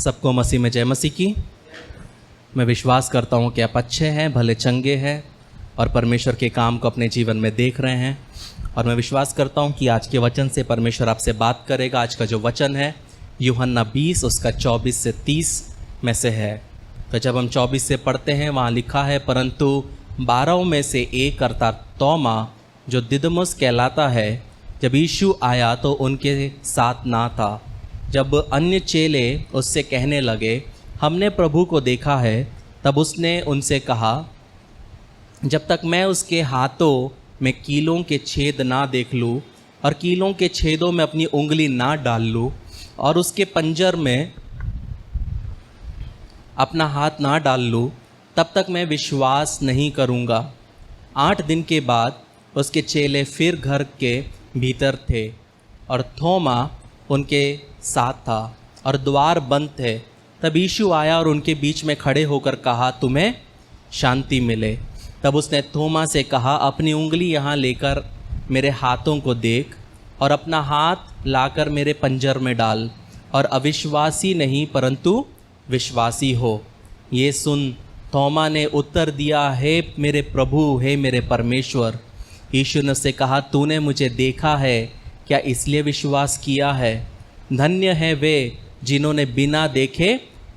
सबको मसीह में जय मसीह की। मैं विश्वास करता हूँ कि आप अच्छे हैं, भले चंगे हैं और परमेश्वर के काम को अपने जीवन में देख रहे हैं। और मैं विश्वास करता हूँ कि आज के वचन से परमेश्वर आपसे बात करेगा। आज का जो वचन है यूहन्ना 20 उसका 24 से 30 में से है। तो जब हम 24 से पढ़ते हैं वहाँ लिखा है, परंतु 12 में से एक अर्थात तोमा जो दिदुमुस कहलाता है, जब यीशु आया तो उनके साथ ना था। जब अन्य चेले उससे कहने लगे हमने प्रभु को देखा है, तब उसने उनसे कहा जब तक मैं उसके हाथों में कीलों के छेद ना देख लूँ और कीलों के छेदों में अपनी उंगली ना डाल लूँ और उसके पंजर में अपना हाथ ना डाल लूँ, तब तक मैं विश्वास नहीं करूँगा। 8 दिन के बाद उसके चेले फिर घर के भीतर थे और थोमा उनके साथ था और द्वार बंद थे। तब यीशु आया और उनके बीच में खड़े होकर कहा, तुम्हें शांति मिले। तब उसने थोमा से कहा, अपनी उंगली यहाँ लेकर मेरे हाथों को देख और अपना हाथ लाकर मेरे पंजर में डाल और अविश्वासी नहीं परंतु विश्वासी हो। ये सुन थोमा ने उत्तर दिया, हे मेरे प्रभु, हे मेरे परमेश्वर। यीशु ने उससे कहा, तूने मुझे देखा है, क्या इसलिए विश्वास किया है? धन्य है वे जिन्होंने बिना देखे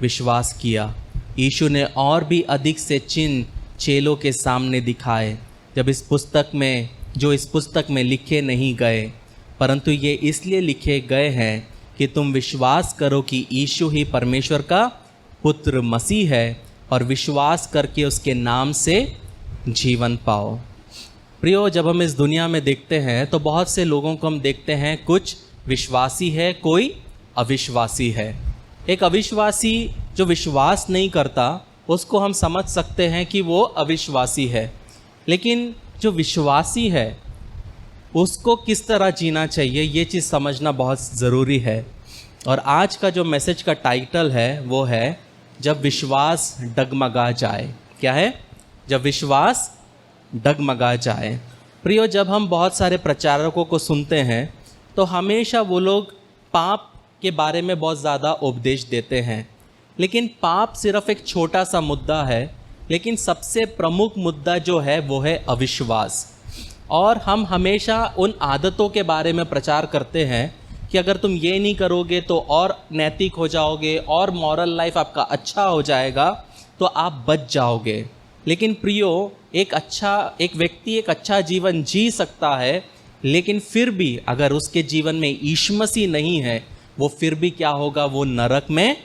विश्वास किया। यीशु ने और भी अधिक से चिन्ह चेलों के सामने दिखाए जब इस पुस्तक में लिखे नहीं गए, परंतु ये इसलिए लिखे गए हैं कि तुम विश्वास करो कि यीशु ही परमेश्वर का पुत्र मसीह है और विश्वास करके उसके नाम से जीवन पाओ। प्रियो, जब हम इस दुनिया में देखते हैं तो बहुत से लोगों को हम देखते हैं, कुछ विश्वासी है, कोई अविश्वासी है। एक अविश्वासी जो विश्वास नहीं करता उसको हम समझ सकते हैं कि वो अविश्वासी है, लेकिन जो विश्वासी है उसको किस तरह जीना चाहिए ये चीज़ समझना बहुत ज़रूरी है। और आज का जो मैसेज का टाइटल है वो है, जब विश्वास डगमगा जाए। क्या है? जब विश्वास डगमगा जाए। प्रियो, जब हम बहुत सारे प्रचारकों को सुनते हैं तो हमेशा वो लोग पाप के बारे में बहुत ज़्यादा उपदेश देते हैं, लेकिन पाप सिर्फ एक छोटा सा मुद्दा है, लेकिन सबसे प्रमुख मुद्दा जो है वो है अविश्वास। और हम हमेशा उन आदतों के बारे में प्रचार करते हैं कि अगर तुम ये नहीं करोगे तो और नैतिक हो जाओगे और मॉरल लाइफ आपका अच्छा हो जाएगा, तो आप बच जाओगे। लेकिन प्रियो, एक व्यक्ति एक अच्छा जीवन जी सकता है, लेकिन फिर भी अगर उसके जीवन में यीशु मसीह नहीं है, वो फिर भी क्या होगा? वो नरक में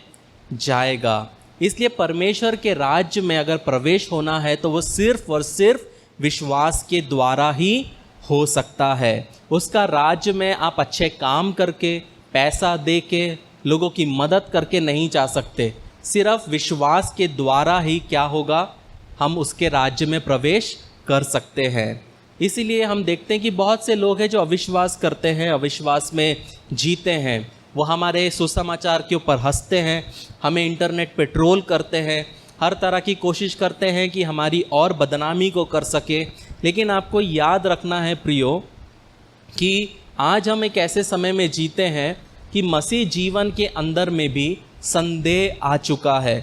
जाएगा। इसलिए परमेश्वर के राज्य में अगर प्रवेश होना है तो वो सिर्फ और सिर्फ विश्वास के द्वारा ही हो सकता है। उसका राज्य में आप अच्छे काम करके, पैसा दे के, लोगों की मदद करके नहीं जा सकते। सिर्फ विश्वास के द्वारा ही क्या होगा? हम उसके राज्य में प्रवेश कर सकते हैं। इसीलिए हम देखते हैं कि बहुत से लोग हैं जो अविश्वास करते हैं, अविश्वास में जीते हैं। वो हमारे सुसमाचार के ऊपर हंसते हैं, हमें इंटरनेट पे ट्रोल करते हैं, हर तरह की कोशिश करते हैं कि हमारी और बदनामी को कर सके। लेकिन आपको याद रखना है प्रियो कि आज हम एक ऐसे समय में जीते हैं कि मसीह जीवन के अंदर में भी संदेह आ चुका है।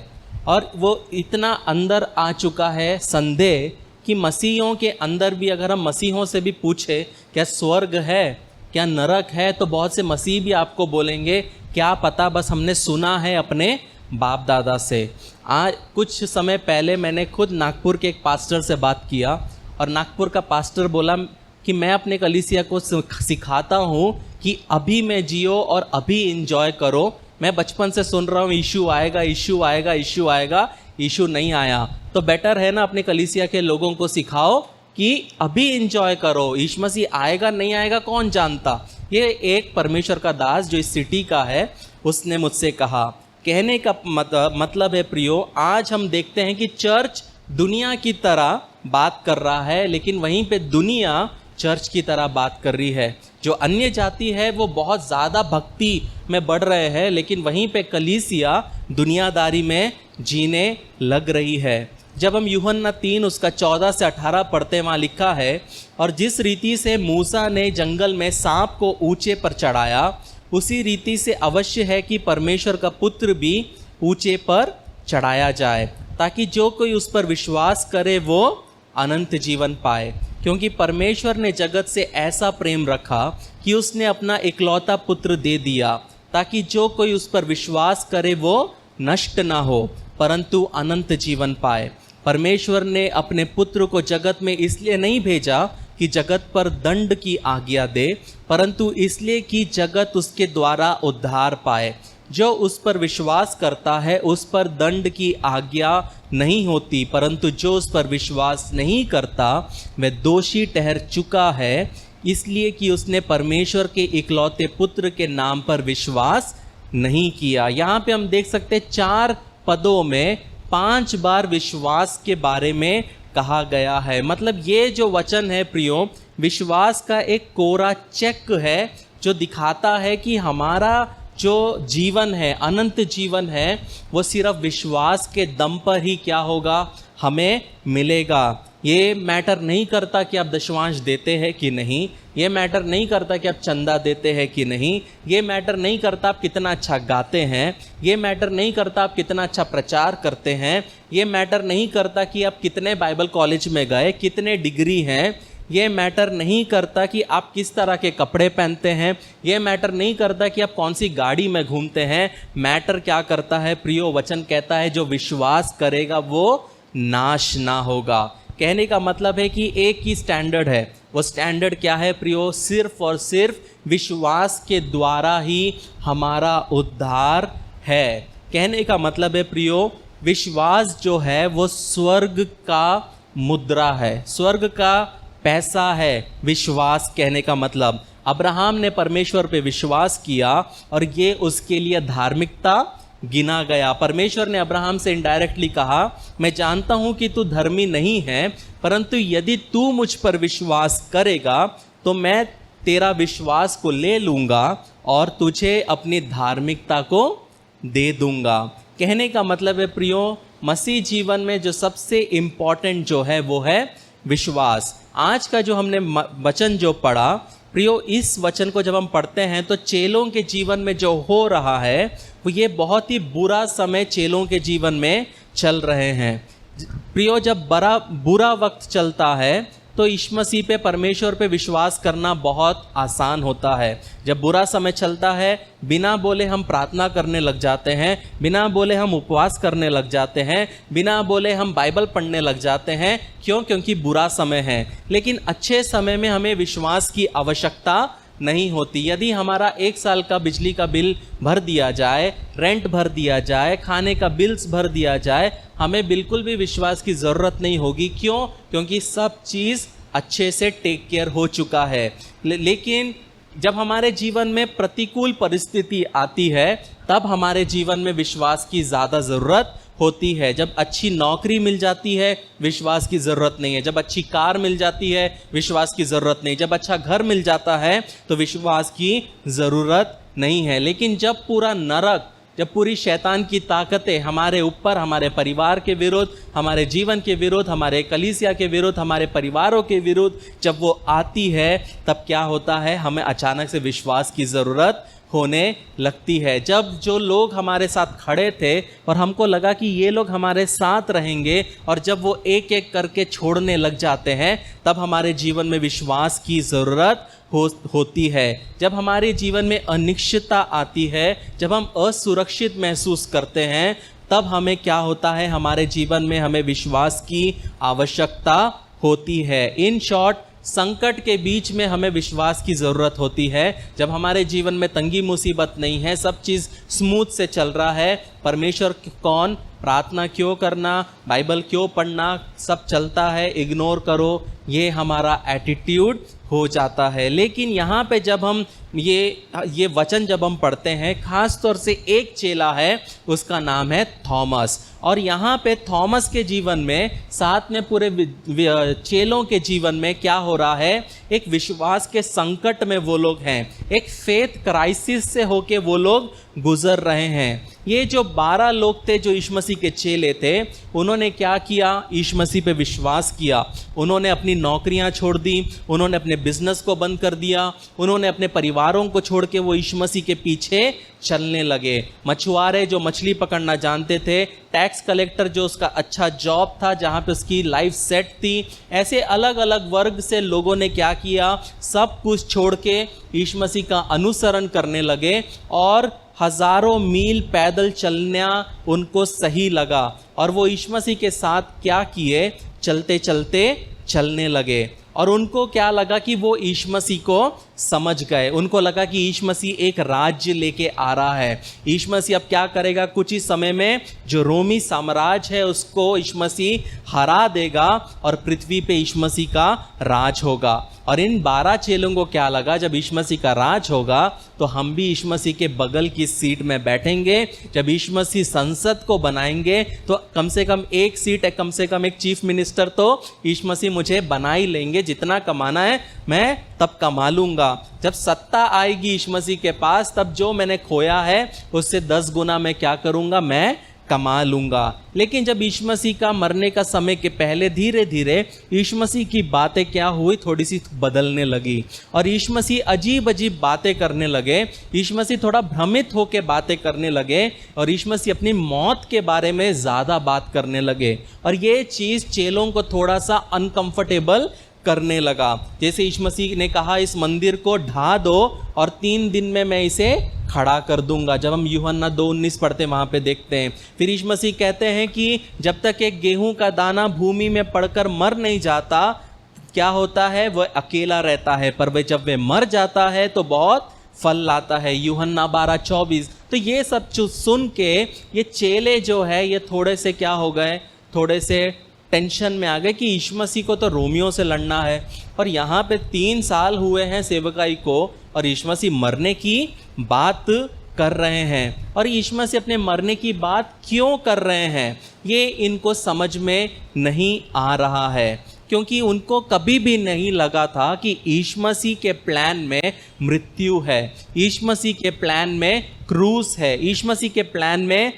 और वो इतना अंदर आ चुका है संदेह कि मसीहों के अंदर भी अगर हम मसीहों से भी पूछे क्या स्वर्ग है, क्या नरक है, तो बहुत से मसीह भी आपको बोलेंगे क्या पता, बस हमने सुना है अपने बाप दादा से। आज कुछ समय पहले मैंने खुद नागपुर के एक पास्टर से बात किया और नागपुर का पास्टर बोला कि मैं अपने कलीसिया को सिखाता हूँ कि अभी में जियो और अभी इंजॉय करो। मैं बचपन से सुन रहा हूँ यीशु आएगा, यीशु आएगा, यीशु आएगा, यीशु नहीं आया। तो बेटर है ना अपने कलीसिया के लोगों को सिखाओ कि अभी इंजॉय करो, यीशु मसीह आएगा नहीं आएगा कौन जानता। ये एक परमेश्वर का दास जो इस सिटी का है उसने मुझसे कहा। कहने का मतलब है प्रियो, आज हम देखते हैं कि चर्च दुनिया की तरह बात कर रहा है, लेकिन वहीं पे दुनिया चर्च की तरह बात कर रही है। जो अन्य जाति है वो बहुत ज़्यादा भक्ति में बढ़ रहे हैं, लेकिन वहीं पे कलीसिया दुनियादारी में जीने लग रही है। जब हम यूहन्ना 3 उसका 14 से 18 पढ़ते हैं, वहाँ लिखा है, और जिस रीति से मूसा ने जंगल में सांप को ऊंचे पर चढ़ाया, उसी रीति से अवश्य है कि परमेश्वर का पुत्र भी ऊंचे पर चढ़ाया जाए, ताकि जो कोई उस पर विश्वास करे वो अनंत जीवन पाए। क्योंकि परमेश्वर ने जगत से ऐसा प्रेम रखा कि उसने अपना इकलौता पुत्र दे दिया, ताकि जो कोई उस पर विश्वास करे वो नष्ट ना हो परंतु अनंत जीवन पाए। परमेश्वर ने अपने पुत्र को जगत में इसलिए नहीं भेजा कि जगत पर दंड की आज्ञा दे, परंतु इसलिए कि जगत उसके द्वारा उद्धार पाए। जो उस पर विश्वास करता है उस पर दंड की आज्ञा नहीं होती, परंतु जो उस पर विश्वास नहीं करता वह दोषी ठहर चुका है, इसलिए कि उसने परमेश्वर के इकलौते पुत्र के नाम पर विश्वास नहीं किया। यहाँ पे हम देख सकते 4 पदों में 5 बार विश्वास के बारे में कहा गया है। मतलब ये जो वचन है प्रियो, विश्वास का एक कोरा चेक है जो दिखाता है कि हमारा जो जीवन है, अनंत जीवन है, वो सिर्फ विश्वास के दम पर ही क्या होगा, हमें मिलेगा। ये मैटर नहीं करता कि आप दशमांश देते हैं कि नहीं, ये मैटर नहीं करता कि आप चंदा देते हैं कि नहीं, ये मैटर नहीं करता आप कितना अच्छा गाते हैं, ये मैटर नहीं करता आप कितना अच्छा प्रचार करते हैं, ये मैटर नहीं करता कि आप कितने बाइबल कॉलेज में गए, कितने डिग्री हैं, ये मैटर नहीं करता कि आप किस तरह के कपड़े पहनते हैं, ये मैटर नहीं करता कि आप कौन सी गाड़ी में घूमते हैं। मैटर क्या करता है प्रियो, वचन कहता है जो विश्वास करेगा वो नाश ना होगा। कहने का मतलब है कि एक ही स्टैंडर्ड है। वो स्टैंडर्ड क्या है प्रियो? सिर्फ और सिर्फ विश्वास के द्वारा ही हमारा उद्धार है। कहने का मतलब है प्रियो, विश्वास जो है वो स्वर्ग का मुद्रा है, स्वर्ग का पैसा है विश्वास। कहने का मतलब अब्राहम ने परमेश्वर पे विश्वास किया और ये उसके लिए धार्मिकता गिना गया। परमेश्वर ने अब्राहम से इनडायरेक्टली कहा, मैं जानता हूं कि तू धर्मी नहीं है, परंतु यदि तू मुझ पर विश्वास करेगा तो मैं तेरा विश्वास को ले लूंगा और तुझे अपनी धार्मिकता को दे दूंगा। कहने का मतलब है प्रियो, मसीह जीवन में जो सबसे इम्पॉर्टेंट जो है वो है विश्वास। आज का जो हमने वचन जो पढ़ा प्रियो, इस वचन को जब हम पढ़ते हैं तो चेलों के जीवन में जो हो रहा है वो ये बहुत ही बुरा समय चेलों के जीवन में चल रहे हैं। प्रियो, जब बुरा वक्त चलता है तो यीशु मसीह पे, परमेश्वर पे विश्वास करना बहुत आसान होता है। जब बुरा समय चलता है बिना बोले हम प्रार्थना करने लग जाते हैं, बिना बोले हम उपवास करने लग जाते हैं, बिना बोले हम बाइबल पढ़ने लग जाते हैं। क्यों? क्योंकि बुरा समय है। लेकिन अच्छे समय में हमें विश्वास की आवश्यकता नहीं होती। यदि हमारा 1 साल का बिजली का बिल भर दिया जाए, रेंट भर दिया जाए, खाने का बिल्स भर दिया जाए, हमें बिल्कुल भी विश्वास की ज़रूरत नहीं होगी। क्यों? क्योंकि सब चीज़ अच्छे से टेक केयर हो चुका है। लेकिन जब हमारे जीवन में प्रतिकूल परिस्थिति आती है तब हमारे जीवन में विश्वास की ज़्यादा ज़रूरत होती है। जब अच्छी नौकरी मिल जाती है विश्वास की ज़रूरत नहीं है, जब अच्छी कार मिल जाती है विश्वास की ज़रूरत नहीं, जब अच्छा घर मिल जाता है तो विश्वास की ज़रूरत नहीं है। लेकिन जब पूरा नरक, जब पूरी शैतान की ताकतें हमारे ऊपर, हमारे परिवार के विरुद्ध, हमारे जीवन के विरुद्ध, हमारे कलीसिया के विरुद्ध, हमारे परिवारों के विरुद्ध जब वो आती है तब क्या होता है, हमें अचानक से विश्वास की ज़रूरत होने लगती है। जब जो लोग हमारे साथ खड़े थे और हमको लगा कि ये लोग हमारे साथ रहेंगे और जब वो एक एक करके छोड़ने लग जाते हैं तब हमारे जीवन में विश्वास की ज़रूरत होती है। जब हमारे जीवन में अनिश्चितता आती है, जब हम असुरक्षित महसूस करते हैं तब हमें क्या होता है, हमारे जीवन में हमें विश्वास की आवश्यकता होती है। इन शॉर्ट, संकट के बीच में हमें विश्वास की ज़रूरत होती है। जब हमारे जीवन में तंगी मुसीबत नहीं है, सब चीज़ स्मूथ से चल रहा है, परमेश्वर कौन, प्रार्थना क्यों करना, बाइबल क्यों पढ़ना, सब चलता है, इग्नोर करो, ये हमारा एटीट्यूड हो जाता है। लेकिन यहाँ पे जब हम ये वचन जब हम पढ़ते हैं, खास तौर से एक चेला है, उसका नाम है थॉमस, और यहाँ पे थॉमस के जीवन में, साथ में पूरे चेलों के जीवन में क्या हो रहा है, एक विश्वास के संकट में वो लोग हैं, एक फेथ क्राइसिस से होके वो लोग गुजर रहे हैं। ये जो 12 लोग थे जो यीशु मसीह के चेले थे, उन्होंने क्या किया? यीशु मसीह पे विश्वास किया। उन्होंने अपनी नौकरियां छोड़ दी, उन्होंने अपने बिजनेस को बंद कर दिया, उन्होंने अपने परिवारों को छोड़ के वो यीशु मसीह के पीछे चलने लगे। मछुआरे जो मछली पकड़ना जानते थे, टैक्स कलेक्टर जो उसका अच्छा जॉब था जहाँ पे उसकी लाइफ सेट थी, ऐसे अलग अलग वर्ग से लोगों ने क्या किया? सब कुछ छोड़ के यीशु मसीह का अनुसरण करने लगे और हजारों मील पैदल चलना उनको सही लगा। और वो यीशु मसीह के साथ क्या किए? चलते चलते चलने लगे। और उनको क्या लगा कि वो यीशु मसीह को समझ गए। उनको लगा कि यीशु मसीह एक राज्य लेके आ रहा है। यीशु मसीह अब क्या करेगा? कुछ ही समय में जो रोमी साम्राज्य है उसको यीशु मसीह हरा देगा और पृथ्वी पे यीशु मसीह का राज होगा। और इन 12 चेलों को क्या लगा? जब यीशु मसीह का राज होगा तो हम भी यीशु मसीह के बगल की सीट में बैठेंगे। जब यीशु मसीह संसद को बनाएंगे तो कम से कम एक सीट है, कम से कम एक चीफ मिनिस्टर तो यीशु मसीह मुझे बना ही लेंगे। जितना कमाना है मैं तब कमा लूंगा। जब सत्ता आएगी यीशु मसीह के पास, तब जो मैंने खोया है उससे 10 गुना मैं क्या करूंगा? मैं कमा लूंगा। लेकिन जब यीशु मसीह का मरने का समय के पहले धीरे धीरे यीशु मसीह की बातें क्या हुई? थोड़ी सी बदलने लगी और यीशु मसीह अजीब अजीब बातें करने लगे। यीशु मसीह थोड़ा भ्रमित होकर बातें करने लगे और यीशु मसीह अपनी मौत के बारे में ज़्यादा बात करने लगे। और ये चीज़ चेलों को थोड़ा सा अनकंफर्टेबल करने लगा। जैसे यीशु मसीह ने कहा, इस मंदिर को ढा दो और 3 दिन में मैं इसे खड़ा कर दूंगा। जब हम यूहन्ना 2:19 पढ़ते वहाँ पे देखते हैं। फिर यीशु मसीह कहते हैं कि जब तक एक गेहूं का दाना भूमि में पड़कर मर नहीं जाता, क्या होता है? वह अकेला रहता है, पर वह जब वह मर जाता है तो बहुत फल लाता है। यूहन्ना 12:24। तो ये सब सुन के ये चेले जो है ये थोड़े से क्या हो गए? थोड़े से टेंशन में आ गए कि यीशु मसीह को तो रोमियों से लड़ना है और यहाँ पे 3 साल हुए हैं सेवकाई को और यीशु मसीह मरने की बात कर रहे हैं। और यीशु मसीह अपने मरने की बात क्यों कर रहे हैं ये इनको समझ में नहीं आ रहा है, क्योंकि उनको कभी भी नहीं लगा था कि यीशु मसीह के प्लान में मृत्यु है, यीशु मसीह के प्लान में क्रूस है, यीशु मसीह के प्लान में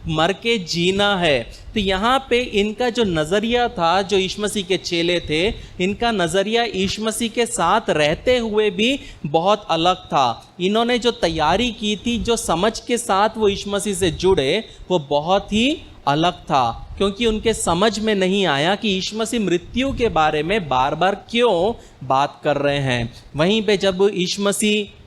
मर के जीना है। तो यहाँ पे इनका जो नज़रिया था, जो यीशु मसीह के चेले थे, इनका नज़रिया यीशु मसीह के साथ रहते हुए भी बहुत अलग था। इन्होंने जो तैयारी की थी, जो समझ के साथ वो यीशु मसीह से जुड़े, वो बहुत ही अलग था, क्योंकि उनके समझ में नहीं आया कि यीशु मसीह मृत्यु के बारे में बार बार क्यों बात कर रहे हैं। वहीं पे जब यीशु मसीह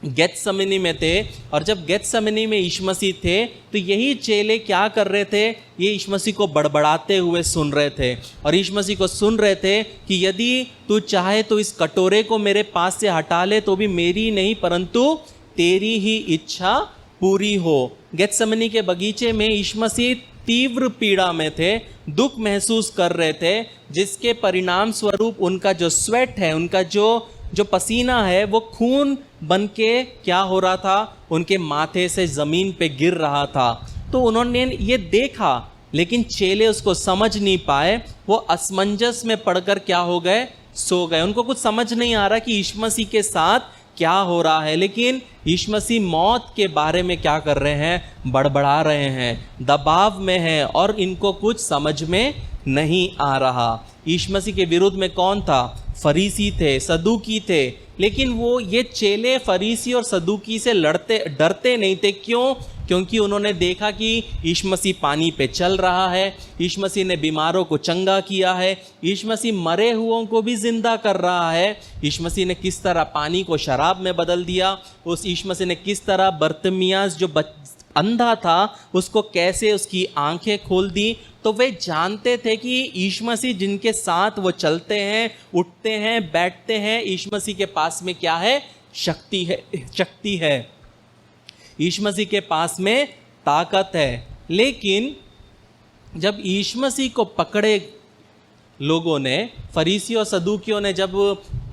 गेत्समनी में थे और जब गेत्समनी में यीशु मसीह थे तो यही चेले क्या कर रहे थे? ये यीशु मसीह को बड़बड़ाते हुए सुन रहे थे और यीशु मसीह को सुन रहे थे कि यदि तू चाहे तो इस कटोरे को मेरे पास से हटा ले, तो भी मेरी नहीं परंतु तेरी ही इच्छा पूरी हो। गेत्समनी के बगीचे में यीशु मसीह तीव्र पीड़ा में थे, दुख महसूस कर रहे थे, जिसके परिणाम स्वरूप उनका जो स्वेट है, उनका जो पसीना है, वो खून बन के क्या हो रहा था? उनके माथे से ज़मीन पे गिर रहा था। तो उन्होंने ये देखा, लेकिन चेले उसको समझ नहीं पाए। वो असमंजस में पड़कर क्या हो गए? सो गए। उनको कुछ समझ नहीं आ रहा कि यीशु मसीह के साथ क्या हो रहा है। लेकिन यीशु मसीह मौत के बारे में क्या कर रहे हैं? बड़बड़ा रहे हैं, दबाव में हैं और इनको कुछ समझ में नहीं आ रहा। यीशु मसीह के विरुद्ध में कौन था? फरीसी थे, सदूकी थे। लेकिन वो ये चेले फरीसी और सदूकी से डरते नहीं थे। क्यों? क्योंकि उन्होंने देखा कि यीशु मसीह पानी पे चल रहा है, यीशु मसीह ने बीमारों को चंगा किया है, यीशु मसीह मरे हुओं को भी जिंदा कर रहा है। यीशु मसीह ने किस तरह पानी को शराब में बदल दिया, उस यीशु मसीह ने किस तरह बर्तिमियास जो अंधा था उसको कैसे उसकी आंखें खोल दी। तो वे जानते थे कि यीशु मसीह जिनके साथ वो चलते हैं, उठते हैं, बैठते हैं, यीशु मसीह के पास में क्या है? शक्ति है। यीशु मसीह के पास में ताकत है। लेकिन जब यीशु मसीह को पकड़े लोगों ने, फरीसी और सदूकियों ने जब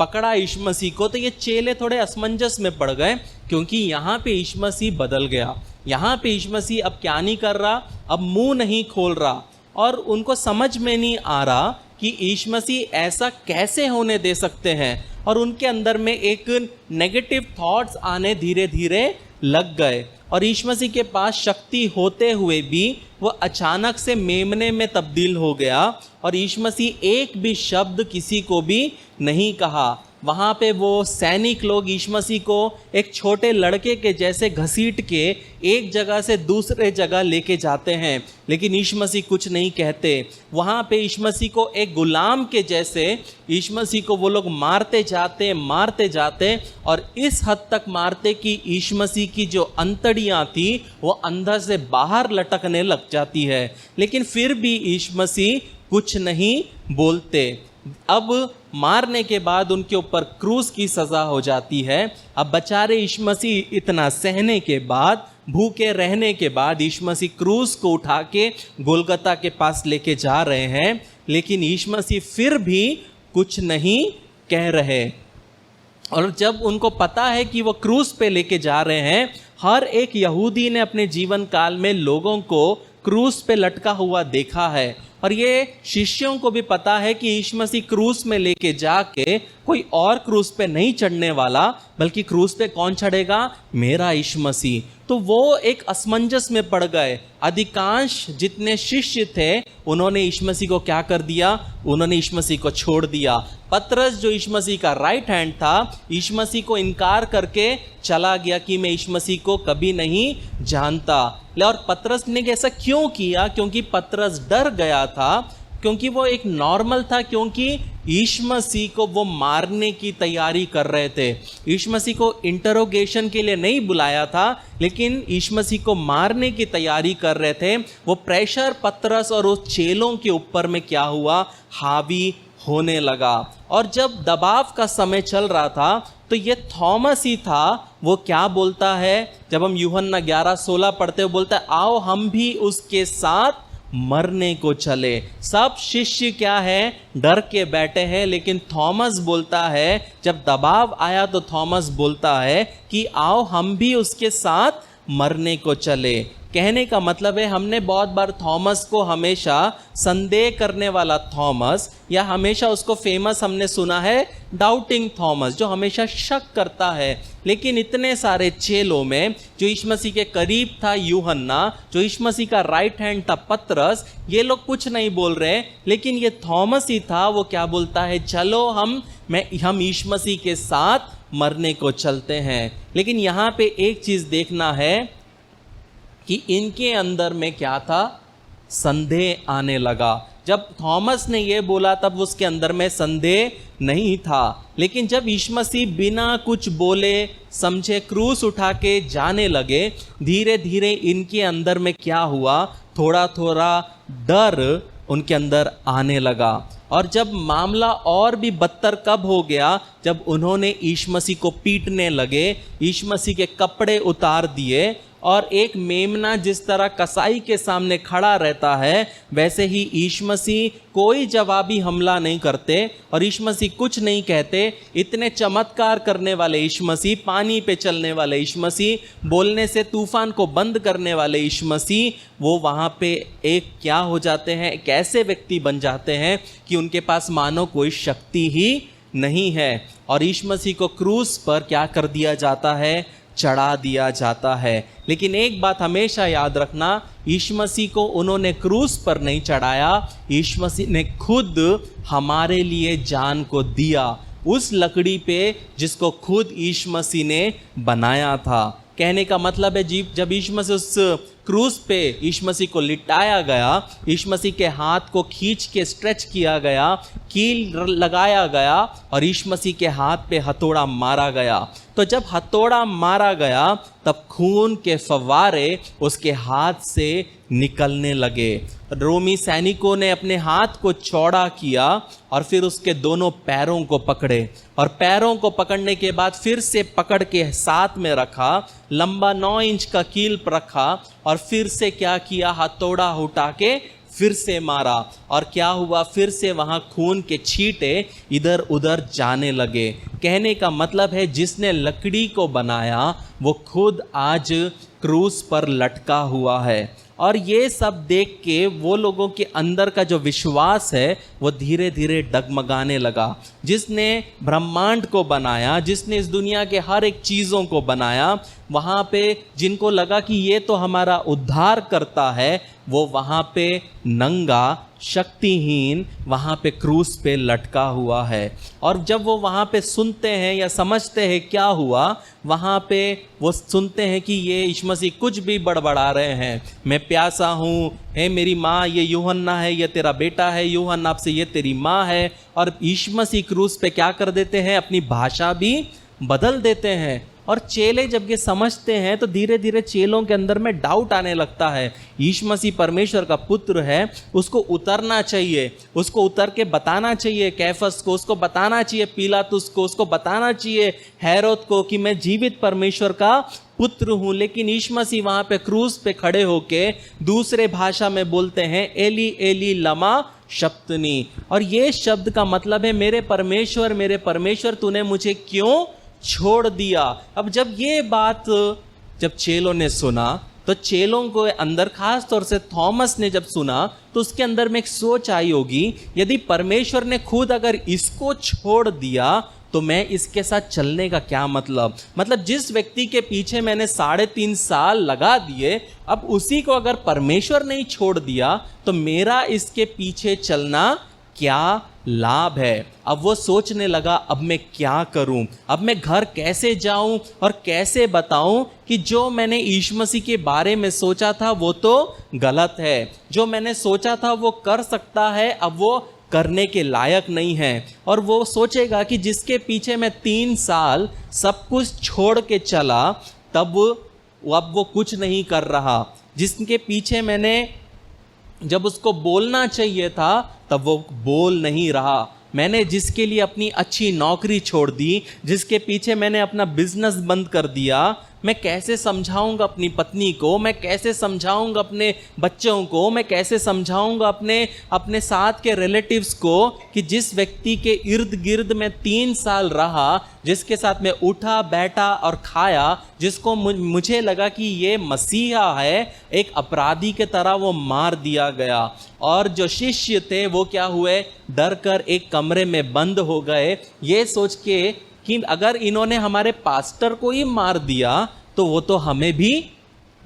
पकड़ा यीशु मसीह को, तो ये चेले थोड़े असमंजस में पड़ गए, क्योंकि यहाँ पे यीशु मसीह बदल गया। यहाँ पे यीशु मसीह अब क्या नहीं कर रहा? अब मुंह नहीं खोल रहा। और उनको समझ में नहीं आ रहा कि यीशु मसीह ऐसा कैसे होने दे सकते हैं। और उनके अंदर में एक नेगेटिव थॉट्स आने धीरे धीरे लग गए। और यीशु मसीह के पास शक्ति होते हुए भी वो अचानक से मेमने में तब्दील हो गया और यीशु मसीह एक भी शब्द किसी को भी नहीं कहा। वहाँ पे वो सैनिक लोग यीशु मसीह को एक छोटे लड़के के जैसे घसीट के एक जगह से दूसरे जगह लेके जाते हैं, लेकिन यीशु मसीह कुछ नहीं कहते। वहाँ पे यीशु मसीह को एक गुलाम के जैसे यीशु मसीह को वो लोग मारते जाते और इस हद तक मारते कि यीशु मसीह की जो अंतड़ियाँ थी वो अंदर से बाहर लटकने लग जाती है, लेकिन फिर भी यीशु मसीह कुछ नहीं बोलते। अब मारने के बाद उनके ऊपर क्रूस की सज़ा हो जाती है। अब बेचारे यीशु मसीह इतना सहने के बाद, भूखे रहने के बाद यीशु मसीह क्रूस को उठा के गोलगता के पास लेके जा रहे हैं, लेकिन यीशु मसीह फिर भी कुछ नहीं कह रहे। और जब उनको पता है कि वो क्रूस पे लेके जा रहे हैं, हर एक यहूदी ने अपने जीवन काल में लोगों को क्रूस पे लटका हुआ देखा है, और ये शिष्यों को भी पता है कि यीशु मसीह क्रूस में लेके जाके कोई और क्रूस पे नहीं चढ़ने वाला, बल्कि क्रूस पे कौन चढ़ेगा? मेरा यीशु मसीह। तो वो एक असमंजस में पड़ गए। अधिकांश जितने शिष्य थे उन्होंने यीशु मसीह को क्या कर दिया? उन्होंने यीशु मसीह को छोड़ दिया। पतरस जो यीशु मसीह का राइट हैंड था, यीशु मसीह को इनकार करके चला गया कि मैं यीशु मसीह को कभी नहीं जानता। और पतरस ने ऐसा क्यों किया? क्योंकि पतरस डर गया था, क्योंकि वो एक नॉर्मल था, क्योंकि यीशु मसीह को वो मारने की तैयारी कर रहे थे। यीशु मसीह को इंटरोगेशन के लिए नहीं बुलाया था, लेकिन यीशु मसीह को मारने की तैयारी कर रहे थे। वो प्रेशर पतरस और उस चेलों के ऊपर में क्या हुआ? हावी होने लगा। और जब दबाव का समय चल रहा था तो ये थॉमस ही था, वो क्या बोलता है? जब हम यूहन्ना 11:16 पढ़ते हो, बोलता है आओ हम भी उसके साथ मरने को चले। सब शिष्य क्या है? डर के बैठे हैं, लेकिन थॉमस बोलता है, जब दबाव आया तो थॉमस बोलता है कि आओ हम भी उसके साथ मरने को चले। कहने का मतलब है, हमने बहुत बार थॉमस को हमेशा संदेह करने वाला थॉमस, या हमेशा उसको फेमस हमने सुना है डाउटिंग थॉमस, जो हमेशा शक करता है। लेकिन इतने सारे चेलों में जो यीशु मसीह के करीब था यूहन्ना, जो यीशु मसीह का राइट हैंड था पतरस, ये लोग कुछ नहीं बोल रहे, लेकिन ये थॉमस ही था, वो क्या बोलता है? चलो हम यीशु मसीह के साथ मरने को चलते हैं। लेकिन यहाँ पे एक चीज़ देखना है कि इनके अंदर में क्या था? संदेह आने लगा। जब थॉमस ने ये बोला तब उसके अंदर में संदेह नहीं था, लेकिन जब यीशु मसीह बिना कुछ बोले समझे क्रूस उठा के जाने लगे, धीरे धीरे इनके अंदर में क्या हुआ? थोड़ा थोड़ा डर उनके अंदर आने लगा। और जब मामला और भी बदतर कब हो गया? जब उन्होंने यीशु मसीह को पीटने लगे, यीशु मसीह के कपड़े उतार दिए, और एक मेमना जिस तरह कसाई के सामने खड़ा रहता है, वैसे ही यीशु मसीह कोई जवाबी हमला नहीं करते और यीशु मसीह कुछ नहीं कहते। इतने चमत्कार करने वाले यीशु मसीह, पानी पे चलने वाले यीशु मसीह, बोलने से तूफान को बंद करने वाले यीशु मसीह, वो वहाँ पे एक क्या हो जाते हैं? एक ऐसे व्यक्ति बन जाते हैं कि उनके पास मानो कोई शक्ति ही नहीं है। और यीशु मसीह को क्रूस पर क्या कर दिया जाता है? चढ़ा दिया जाता है। लेकिन एक बात हमेशा याद रखना, यीशु मसीह को उन्होंने क्रूस पर नहीं चढ़ाया, यीशु मसीह ने खुद हमारे लिए जान को दिया, उस लकड़ी पे जिसको खुद यीशु मसीह ने बनाया था। कहने का मतलब है, जब यीशु मसीह उस क्रूस पे यीशु मसीह को लिटाया गया, यीशु मसीह के हाथ को खींच के स्ट्रेच किया गया, कील लगाया गया और यीशु मसीह के हाथ पे हथौड़ा मारा गया। तो जब हथौड़ा मारा गया तब खून के फव्वारे उसके हाथ से निकलने लगे। रोमी सैनिकों ने अपने हाथ को चौड़ा किया और फिर उसके दोनों पैरों को पकड़े, और पैरों को पकड़ने के बाद फिर से पकड़ के साथ में रखा, लंबा 9 इंच का कील रखा, और फिर से क्या किया? हथौड़ा उठा के फिर से मारा। और क्या हुआ? फिर से वहाँ खून के छींटे इधर उधर जाने लगे। कहने का मतलब है, जिसने लकड़ी को बनाया वो खुद आज क्रूस पर लटका हुआ है। और ये सब देख के वो लोगों के अंदर का जो विश्वास है वो धीरे धीरे डगमगाने लगा। जिसने ब्रह्मांड को बनाया, जिसने इस दुनिया के हर एक चीज़ों को बनाया, वहाँ पे जिनको लगा कि ये तो हमारा उद्धार करता है, वो वहाँ पे नंगा, शक्तिहीन वहाँ पे क्रूस पे लटका हुआ है। और जब वो वहाँ पे सुनते हैं या समझते हैं क्या हुआ, वहाँ पे वो सुनते हैं कि ये यीशु मसीह कुछ भी बड़बड़ा रहे हैं, मैं प्यासा हूँ, हे मेरी माँ ये यूहन्ना है, ये तेरा बेटा है, यूहन्ना आपसे ये तेरी माँ है। और यीशु मसीह क्रूस पे क्या कर देते हैं, अपनी भाषा भी बदल देते हैं। और चेले जब ये समझते हैं तो धीरे धीरे चेलों के अंदर में डाउट आने लगता है, यीशु मसीह परमेश्वर का पुत्र है, उसको उतरना चाहिए, उसको उतर के बताना चाहिए कैफस को, उसको बताना चाहिए पिलातुस को, उसको बताना चाहिए हेरोद को कि मैं जीवित परमेश्वर का पुत्र हूँ। लेकिन यीशु मसीह वहाँ पे क्रूस पे खड़े होके दूसरे भाषा में बोलते हैं, एली एली लमा शप्तनी। और ये शब्द का मतलब है, मेरे परमेश्वर तूने मुझे क्यों छोड़ दिया। अब जब ये बात जब चेलों ने सुना तो चेलों को अंदर, खास तौर से थॉमस ने जब सुना तो उसके अंदर में एक सोच आई होगी, यदि परमेश्वर ने खुद अगर इसको छोड़ दिया तो मैं इसके साथ चलने का क्या मतलब जिस व्यक्ति के पीछे मैंने 3.5 साल लगा दिए, अब उसी को अगर परमेश्वर ने ही छोड़ दिया तो मेरा इसके पीछे चलना क्या लाभ है। अब वो सोचने लगा, अब मैं क्या करूं, अब मैं घर कैसे जाऊं और कैसे बताऊं कि जो मैंने यीशु मसीह के बारे में सोचा था वो तो गलत है, जो मैंने सोचा था वो कर सकता है अब वो करने के लायक नहीं है। और वो सोचेगा कि जिसके पीछे मैं 3 साल सब कुछ छोड़ के चला, तब अब वो कुछ नहीं कर रहा, जिसके पीछे मैंने जब उसको बोलना चाहिए था तब वो बोल नहीं रहा, मैंने जिसके लिए अपनी अच्छी नौकरी छोड़ दी, जिसके पीछे मैंने अपना बिजनेस बंद कर दिया, मैं कैसे समझाऊंगा अपनी पत्नी को, मैं कैसे समझाऊंगा अपने बच्चों को, मैं कैसे समझाऊंगा अपने साथ के रिलेटिव्स को कि जिस व्यक्ति के इर्द गिर्द में 3 साल रहा, जिसके साथ मैं उठा बैठा और खाया, जिसको मुझे लगा कि ये मसीहा है, एक अपराधी के तरह वो मार दिया गया। और जो शिष्य थे वो क्या हुए, डर कर एक कमरे में बंद हो गए, ये सोच के कि अगर इन्होंने हमारे पास्टर को ही मार दिया तो वो तो हमें भी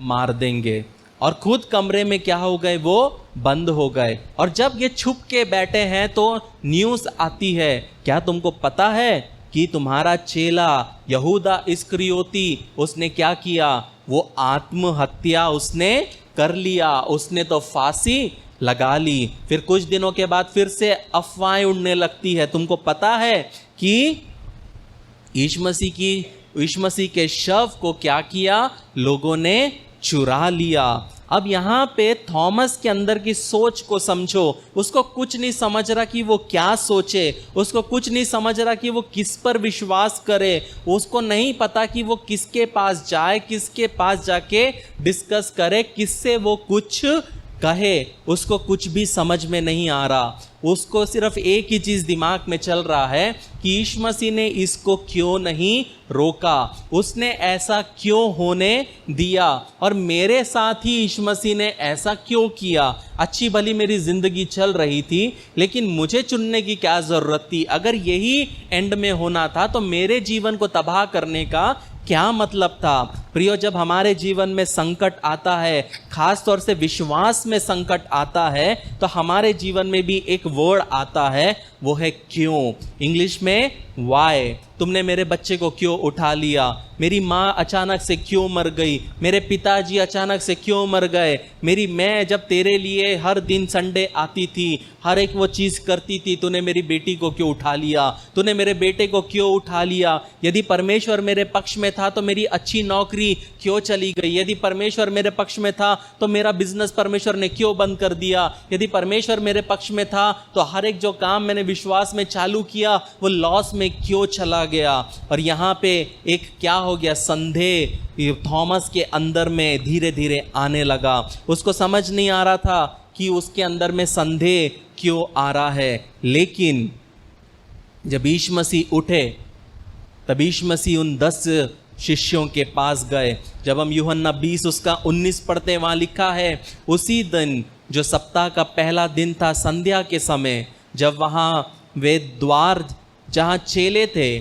मार देंगे। और खुद कमरे में क्या हो गए, वो बंद हो गए। और जब ये छुप के बैठे हैं तो न्यूज़ आती है, क्या तुमको पता है कि तुम्हारा चेला यहूदा इस्करियोती उसने क्या किया, वो आत्महत्या उसने कर लिया, उसने तो फांसी लगा ली। फिर कुछ दिनों के बाद फिर से अफवाहें उड़ने लगती है, तुमको पता है कि यीशु मसीह के शव को क्या किया, लोगों ने चुरा लिया। अब यहाँ पे थॉमस के अंदर की सोच को समझो, उसको कुछ नहीं समझ रहा कि वो क्या सोचे, उसको कुछ नहीं समझ रहा कि वो किस पर विश्वास करे, उसको नहीं पता कि वो किसके पास जाए, किसके पास जाके डिस्कस करे, किससे वो कुछ कहे, उसको कुछ भी समझ में नहीं आ रहा। उसको सिर्फ एक ही चीज़ दिमाग में चल रहा है कि यीशु मसीह ने इसको क्यों नहीं रोका, उसने ऐसा क्यों होने दिया, और मेरे साथ ही यीशु मसीह ने ऐसा क्यों किया। अच्छी भली मेरी ज़िंदगी चल रही थी, लेकिन मुझे चुनने की क्या ज़रूरत थी, अगर यही एंड में होना था तो मेरे जीवन को तबाह करने का क्या मतलब था। प्रियो, जब हमारे जीवन में संकट आता है, खास तौर से विश्वास में संकट आता है, तो हमारे जीवन में भी एक वर्ड आता है, वो है क्यों। इंग्लिश में वाई। तुमने मेरे बच्चे को क्यों उठा लिया, मेरी माँ अचानक से क्यों मर गई, मेरे पिताजी अचानक से क्यों मर गए, मैं जब तेरे लिए हर दिन संडे आती थी, हर एक वो चीज़ करती थी, तूने मेरी बेटी को क्यों उठा लिया, तूने मेरे बेटे को क्यों उठा लिया। यदि परमेश्वर मेरे पक्ष में था तो मेरी अच्छी नौकरी क्यों चली गई, यदि परमेश्वर मेरे पक्ष में था तो मेरा बिजनेस परमेश्वर ने क्यों बंद कर दिया, यदि परमेश्वर मेरे पक्ष में था तो हर एक जो काम मैंने विश्वास में चालू किया वो लॉस में क्यों चला गया। और यहाँ पे एक क्या हो गया, संदेह थॉमस के अंदर में धीरे धीरे आने लगा। उसको समझ नहीं आ रहा था कि उसके अंदर में संदेह क्यों आ रहा है। लेकिन जब यीशु मसीह उठे तब यीशु मसीह उन 10 शिष्यों के पास गए। जब हम यूहन्ना 20 उसका 19 पढ़ते हैं, वहाँ लिखा है उसी दिन जो सप्ताह का पहला दिन था, संध्या के समय, जब वहाँ वे द्वार जहाँ चेले थे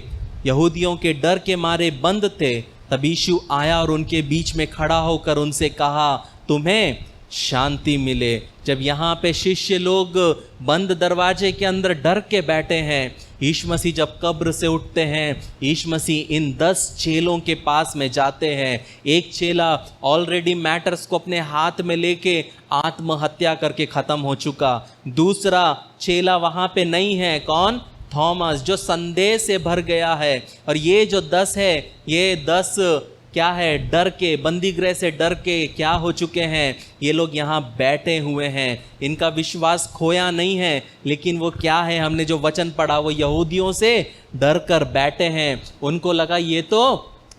यहूदियों के डर के मारे बंद थे, तब यीशु आया और उनके बीच में खड़ा होकर उनसे कहा, तुम्हें शांति मिले। जब यहाँ पे शिष्य लोग बंद दरवाजे के अंदर डर के बैठे हैं, यीशु मसीह जब कब्र से उठते हैं, यीशु मसीह इन 10 चेलों के पास में जाते हैं। एक चेला ऑलरेडी मैटर्स को अपने हाथ में लेके आत्महत्या करके ख़त्म हो चुका। दूसरा चेला वहाँ पे नहीं है, कौन? थॉमस, जो संदेह से भर गया है। और ये जो 10 है, ये 10 क्या है? डर के, बंदी गृह से डर के क्या हो चुके हैं? ये लोग यहाँ बैठे हुए हैं, इनका विश्वास खोया नहीं है, लेकिन वो क्या है? हमने जो वचन पढ़ा, वो यहूदियों से डर कर बैठे हैं। उनको लगा ये तो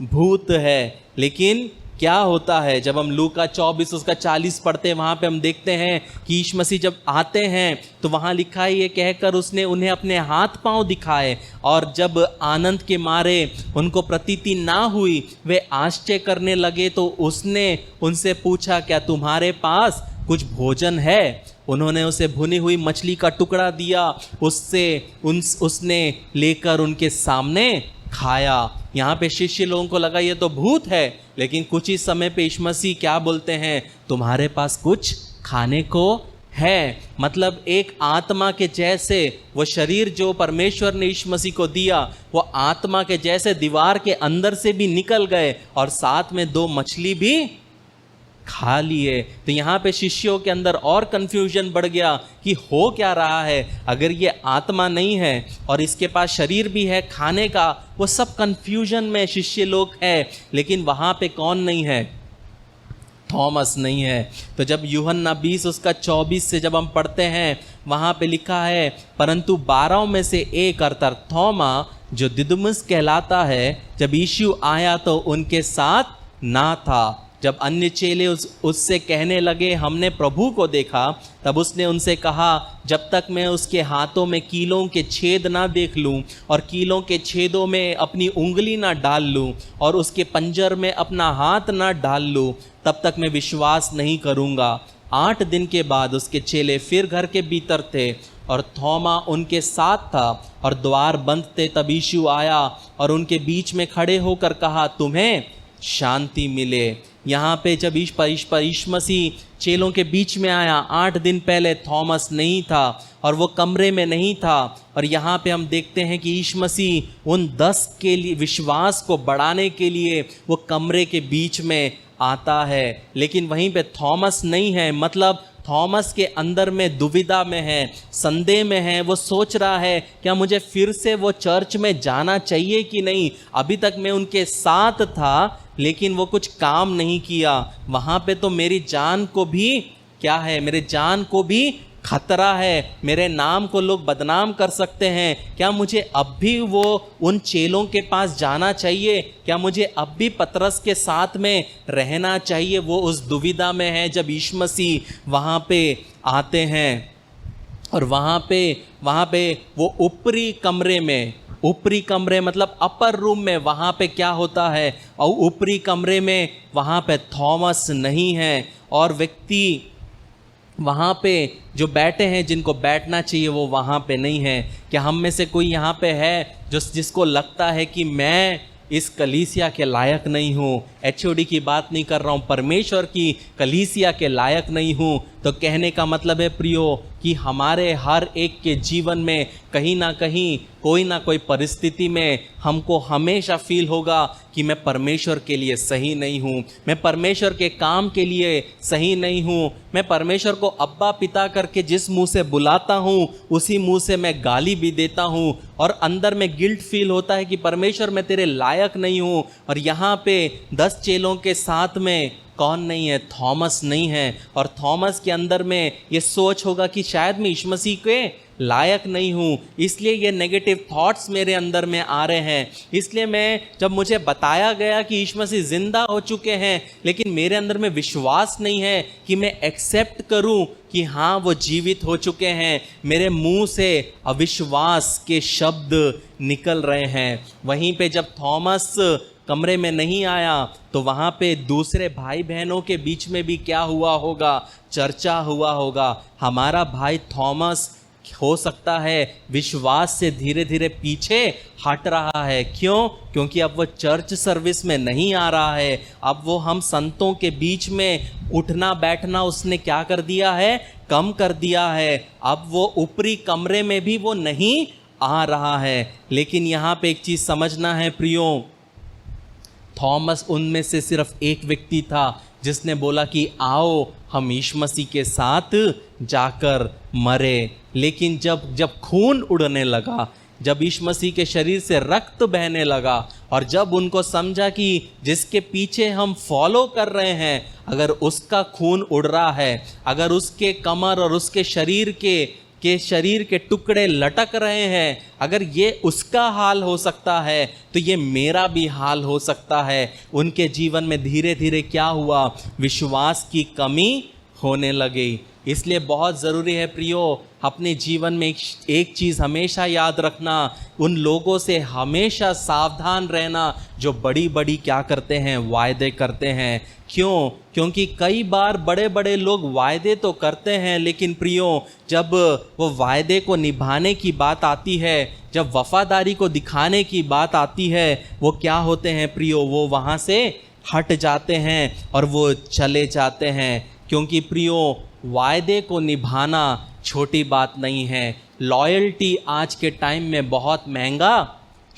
भूत है। लेकिन क्या होता है जब हम लूका 24 उसका 40 पढ़ते हैं, वहाँ पे हम देखते हैं कि यीशु मसीह जब आते हैं तो वहाँ लिखा है, ये कहकर उसने उन्हें अपने हाथ पांव दिखाए, और जब आनंद के मारे उनको प्रतीति ना हुई, वे आश्चर्य करने लगे, तो उसने उनसे पूछा, क्या तुम्हारे पास कुछ भोजन है? उन्होंने उसे भुनी हुई मछली का टुकड़ा दिया, उसने लेकर उनके सामने खाया। यहाँ पे शिष्य लोगों को लगा ये तो भूत है, लेकिन कुछ ही समय पे यीशु मसीह क्या बोलते हैं? तुम्हारे पास कुछ खाने को है। मतलब एक आत्मा के जैसे वो शरीर जो परमेश्वर ने यीशु मसीह को दिया, वो आत्मा के जैसे दीवार के अंदर से भी निकल गए और साथ में 2 मछली भी खा लिए। तो यहाँ पे शिष्यों के अंदर और कंफ्यूजन बढ़ गया कि हो क्या रहा है। अगर ये आत्मा नहीं है और इसके पास शरीर भी है खाने का, वो सब कंफ्यूजन में शिष्य लोग हैं। लेकिन वहाँ पे कौन नहीं है? थॉमस नहीं है। तो जब यूहन्ना 20 उसका 24 से जब हम पढ़ते हैं, वहाँ पे लिखा है, परंतु 12 में से एक अर्थात थोमा जो दिदुमुस कहलाता है, जब यीशु आया तो उनके साथ ना था। जब अन्य चेले उससे कहने लगे, हमने प्रभु को देखा, तब उसने उनसे कहा, जब तक मैं उसके हाथों में कीलों के छेद ना देख लूं और कीलों के छेदों में अपनी उंगली ना डाल लूं और उसके पंजर में अपना हाथ ना डाल लूं, तब तक मैं विश्वास नहीं करूंगा। 8 दिन के बाद उसके चेले फिर घर के भीतर थे और थोमा उनके साथ था और द्वार बंद थे। तब यीशु आया और उनके बीच में खड़े होकर कहा, तुम्हें शांति मिले। यहाँ पे जब यीशु मसीह चेलों के बीच में आया, 8 दिन पहले थॉमस नहीं था और वो कमरे में नहीं था। और यहाँ पे हम देखते हैं कि यीशु मसीह उन 10 के लिए विश्वास को बढ़ाने के लिए वो कमरे के बीच में आता है, लेकिन वहीं पे थॉमस नहीं है। मतलब थॉमस के अंदर में दुविधा में है, संदेह में है। वो सोच रहा है, क्या मुझे फिर से वो चर्च में जाना चाहिए कि नहीं? अभी तक मैं उनके साथ था, लेकिन वो कुछ काम नहीं किया। वहाँ पे तो मेरी जान को भी क्या है? मेरे जान को भी खतरा है, मेरे नाम को लोग बदनाम कर सकते हैं। क्या मुझे अब भी वो उन चेलों के पास जाना चाहिए? क्या मुझे अब भी पतरस के साथ में रहना चाहिए? वो उस दुविधा में है जब यीशु मसीह वहाँ पे आते हैं। और वहाँ पे वो ऊपरी कमरे मतलब अपर रूम में वहाँ पे क्या होता है? और ऊपरी कमरे में वहाँ पे थॉमस नहीं है और व्यक्ति वहाँ पे जो बैठे हैं, जिनको बैठना चाहिए, वो वहाँ पे नहीं है। क्या हम में से कोई यहाँ पे है जिसको लगता है कि मैं इस कलीसिया के लायक नहीं हूँ? HOD की बात नहीं कर रहा हूँ, परमेश्वर की कलीसिया के लायक नहीं हूँ। तो कहने का मतलब है प्रियो कि हमारे हर एक के जीवन में कहीं ना कहीं कोई ना कोई परिस्थिति में हमको हमेशा फील होगा कि मैं परमेश्वर के लिए सही नहीं हूँ, मैं परमेश्वर के काम के लिए सही नहीं हूँ। मैं परमेश्वर को अब्बा पिता करके जिस मुंह से बुलाता हूँ, उसी मुंह से मैं गाली भी देता हूँ और अंदर में गिल्ट फील होता है कि परमेश्वर मैं तेरे लायक नहीं हूँ। और यहाँ पे 10 चेलों के साथ में कौन नहीं है? थॉमस नहीं है। और थॉमस के अंदर में ये सोच होगा कि शायद मैं यीशु मसीह के लायक नहीं हूँ, इसलिए ये नेगेटिव थॉट्स मेरे अंदर में आ रहे हैं। इसलिए मैं जब मुझे बताया गया कि यीशु मसीह जिंदा हो चुके हैं, लेकिन मेरे अंदर में विश्वास नहीं है कि मैं एक्सेप्ट करूँ कि हाँ वो जीवित हो चुके हैं, मेरे मुंह से अविश्वास के शब्द निकल रहे हैं। वहीं पे जब कमरे में नहीं आया तो वहाँ पे दूसरे भाई बहनों के बीच में भी क्या हुआ होगा, चर्चा हुआ होगा। हमारा भाई थॉमस हो सकता है विश्वास से धीरे धीरे पीछे हट रहा है। क्यों? क्योंकि अब वो चर्च सर्विस में नहीं आ रहा है। अब वो हम संतों के बीच में उठना बैठना उसने क्या कर दिया है, कम कर दिया है। अब वो ऊपरी कमरे में भी वो नहीं आ रहा है। लेकिन यहाँ पे एक चीज़ समझना है प्रियो, थॉमस उनमें से सिर्फ एक व्यक्ति था जिसने बोला कि आओ हम यीशु मसीह के साथ जाकर मरे। लेकिन जब खून उड़ने लगा, जब यीशु मसीह के शरीर से रक्त बहने लगा और जब उनको समझा कि जिसके पीछे हम फॉलो कर रहे हैं अगर उसका खून उड़ रहा है, अगर उसके कमर और उसके शरीर के टुकड़े लटक रहे हैं, अगर ये उसका हाल हो सकता है तो ये मेरा भी हाल हो सकता है। उनके जीवन में धीरे धीरे क्या हुआ, विश्वास की कमी होने लगी। इसलिए बहुत ज़रूरी है प्रियो, अपने जीवन में एक चीज़ हमेशा याद रखना, उन लोगों से हमेशा सावधान रहना जो बड़ी बड़ी क्या करते हैं, वायदे करते हैं। क्यों? क्योंकि कई बार बड़े बड़े लोग वायदे तो करते हैं, लेकिन प्रियो जब वो वायदे को निभाने की बात आती है, जब वफादारी को दिखाने की बात आती है, वो क्या होते हैं प्रियो, वो वहाँ से हट जाते हैं और वो चले जाते हैं। क्योंकि प्रियो वायदे को निभाना छोटी बात नहीं है। लॉयल्टी आज के टाइम में बहुत महंगा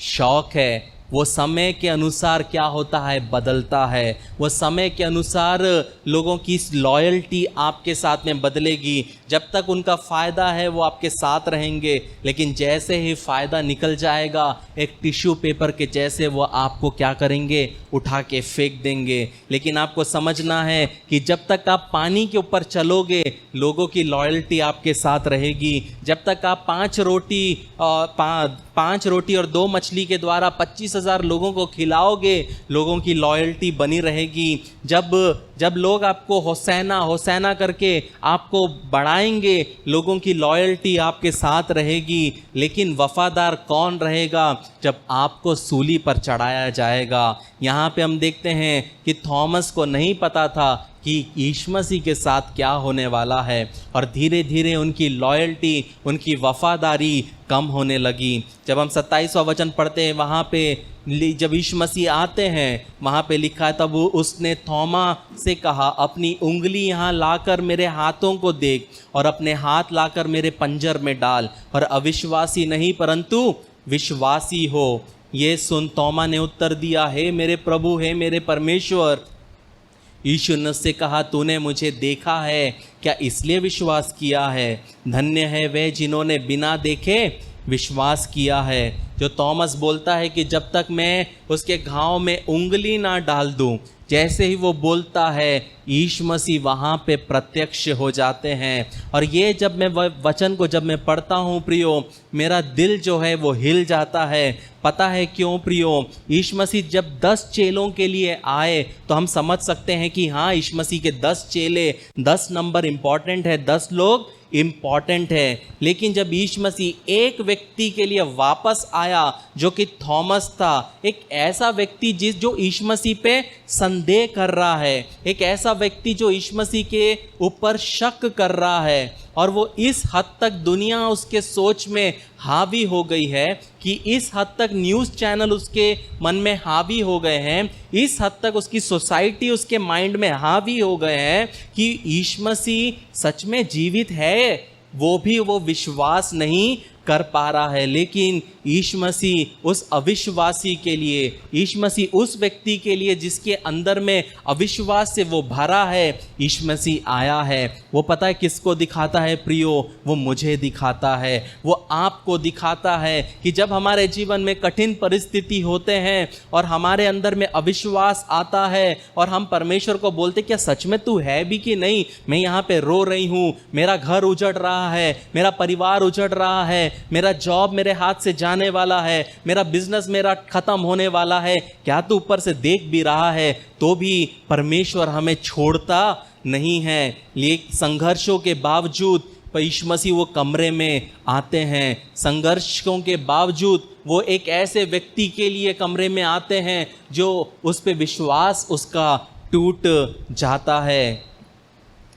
शौक है। वो समय के अनुसार क्या होता है, बदलता है। वो समय के अनुसार लोगों की लॉयल्टी आपके साथ में बदलेगी। जब तक उनका फ़ायदा है वो आपके साथ रहेंगे, लेकिन जैसे ही फ़ायदा निकल जाएगा एक टिश्यू पेपर के जैसे वो आपको क्या करेंगे, उठा के फेंक देंगे। लेकिन आपको समझना है कि जब तक आप पानी के ऊपर चलोगे लोगों की लॉयल्टी आपके साथ रहेगी। जब तक आप 5 रोटी और 2 मछली के द्वारा 25,000 लोगों को खिलाओगे, लोगों की लॉयल्टी बनी रहेगी। जब लोग आपको होसैना होसैना करके आपको बढ़ाएंगे, लोगों की लॉयल्टी आपके साथ रहेगी। लेकिन वफादार कौन रहेगा? जब आपको सूली पर चढ़ाया जाएगा। यहाँ पे हम देखते हैं कि थॉमस को नहीं पता था कि यीशु मसीह के साथ क्या होने वाला है, और धीरे धीरे उनकी लॉयल्टी, उनकी वफादारी कम होने लगी। जब हम 27वां वचन पढ़ते हैं, वहाँ पे जब यीशु मसीह आते हैं, वहाँ पे लिखा है, तब उसने थोमा से कहा, अपनी उंगली यहाँ लाकर मेरे हाथों को देख और अपने हाथ लाकर मेरे पंजर में डाल, और अविश्वासी नहीं परंतु विश्वासी हो। ये सुन थोमा ने उत्तर दिया, हे मेरे प्रभु, हे मेरे परमेश्वर। यीशु ने उससे कहा, तूने मुझे देखा है, क्या इसलिए विश्वास किया है? धन्य है वे जिन्होंने बिना देखे विश्वास किया है। जो थॉमस बोलता है कि जब तक मैं उसके घाव में उंगली ना डाल दूं, जैसे ही वो बोलता है यीशु मसीह वहाँ पे प्रत्यक्ष हो जाते हैं। और ये जब मैं वचन को जब मैं पढ़ता हूँ प्रियो, मेरा दिल जो है वो हिल जाता है। पता है क्यों प्रियो? यीशु मसीह जब 10 चेलों के लिए आए तो हम समझ सकते हैं कि हाँ, यीशु मसीह के 10 चेले, 10 नंबर इम्पॉर्टेंट है, 10 लोग इम्पॉर्टेंट है। लेकिन जब यीशु मसीह एक व्यक्ति के लिए वापस आया जो कि थॉमस था, एक ऐसा व्यक्ति जो यीशु मसीह पे संदेह कर रहा है, एक ऐसा व्यक्ति जो यीशु मसीह के ऊपर शक कर रहा है, और वो इस हद तक दुनिया उसके सोच में हावी हो गई है कि इस हद तक न्यूज़ चैनल उसके मन में हावी हो गए हैं, इस हद तक उसकी सोसाइटी उसके माइंड में हावी हो गए हैं कि यीशु मसीह सच में जीवित है, वो भी वो विश्वास नहीं कर पा रहा है। लेकिन यीशु मसीह उस अविश्वासी के लिए, यीशु मसीह उस व्यक्ति के लिए जिसके अंदर में अविश्वास से वो भरा है, यीशु मसीह आया है। वो पता है किसको दिखाता है प्रियो? वो मुझे दिखाता है, वो आपको दिखाता है कि जब हमारे जीवन में कठिन परिस्थिति होते हैं और हमारे अंदर में अविश्वास आता है और हम परमेश्वर को बोलते, क्या सच में तू है भी कि नहीं? मैं यहाँ पे रो रही हूँ, मेरा घर उजड़ रहा है, मेरा परिवार उजड़ रहा है, मेरा जॉब मेरे हाथ से जाने वाला है, मेरा बिजनेस मेरा खत्म होने वाला है, क्या तू ऊपर से देख भी रहा है? तो भी परमेश्वर हमें छोड़ता नहीं है। ये संघर्षों के बावजूद पर यीशु मसीह वो कमरे में आते हैं। संघर्षों के बावजूद वो एक ऐसे व्यक्ति के लिए कमरे में आते हैं जो उस पे विश्वास उसका टूट जाता है।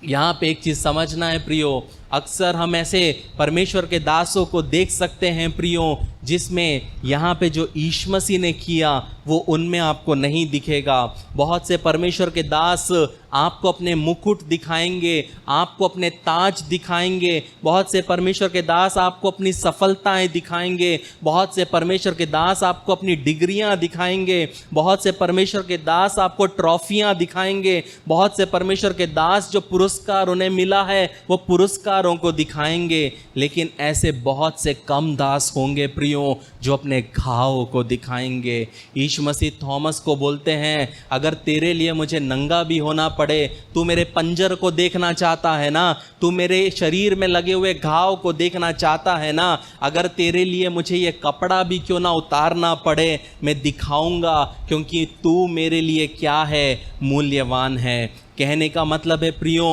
यहाँ पे एक चीज़ समझना है प्रियो, अक्सर हम ऐसे परमेश्वर के दासों को देख सकते हैं प्रियो, जिसमें यहाँ पे जो यीशु मसीह ने किया वो उनमें आपको नहीं दिखेगा। बहुत से परमेश्वर के दास आपको अपने मुकुट दिखाएंगे, आपको अपने ताज दिखाएंगे। बहुत से परमेश्वर के दास आपको अपनी सफलताएं दिखाएंगे। बहुत से परमेश्वर के दास आपको अपनी डिग्रियां दिखाएंगे। बहुत से परमेश्वर के दास आपको ट्रॉफियां दिखाएंगे। बहुत से परमेश्वर के दास जो पुरस्कार उन्हें मिला है वो पुरस्कारों को दिखाएंगे। लेकिन ऐसे बहुत से कम दास होंगे प्रियो जो अपने घाव को दिखाएंगे। यीशु मसीह थॉमस को बोलते हैं, अगर तेरे लिए मुझे नंगा भी होना पड़े, तू मेरे पंजर को देखना चाहता है ना, तू मेरे शरीर में लगे हुए घाव को देखना चाहता है ना, अगर तेरे लिए मुझे ये कपड़ा भी क्यों ना उतारना पड़े, मैं दिखाऊंगा, क्योंकि तू मेरे लिए क्या है, मूल्यवान है। कहने का मतलब है प्रियो,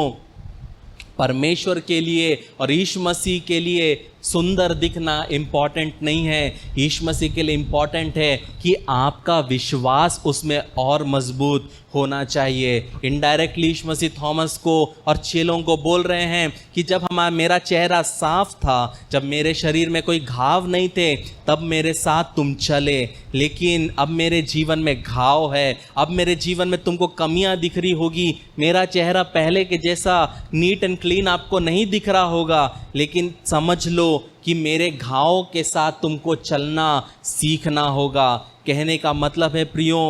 परमेश्वर के लिए और यीशु मसीह के लिए सुंदर दिखना इम्पॉर्टेंट नहीं है। यीशु मसीह के लिए इम्पॉर्टेंट है कि आपका विश्वास उसमें और मजबूत होना चाहिए। इनडायरेक्टली यीशु मसीह थॉमस को और चेलों को बोल रहे हैं कि जब मेरा चेहरा साफ था, जब मेरे शरीर में कोई घाव नहीं थे, तब मेरे साथ तुम चले, लेकिन अब मेरे जीवन में घाव है, अब मेरे जीवन में तुमको कमियां दिख रही होगी, मेरा चेहरा पहले के जैसा नीट एंड क्लीन आपको नहीं दिख रहा होगा, लेकिन समझ लो कि मेरे घाव के साथ तुमको चलना सीखना होगा। कहने का मतलब है प्रियो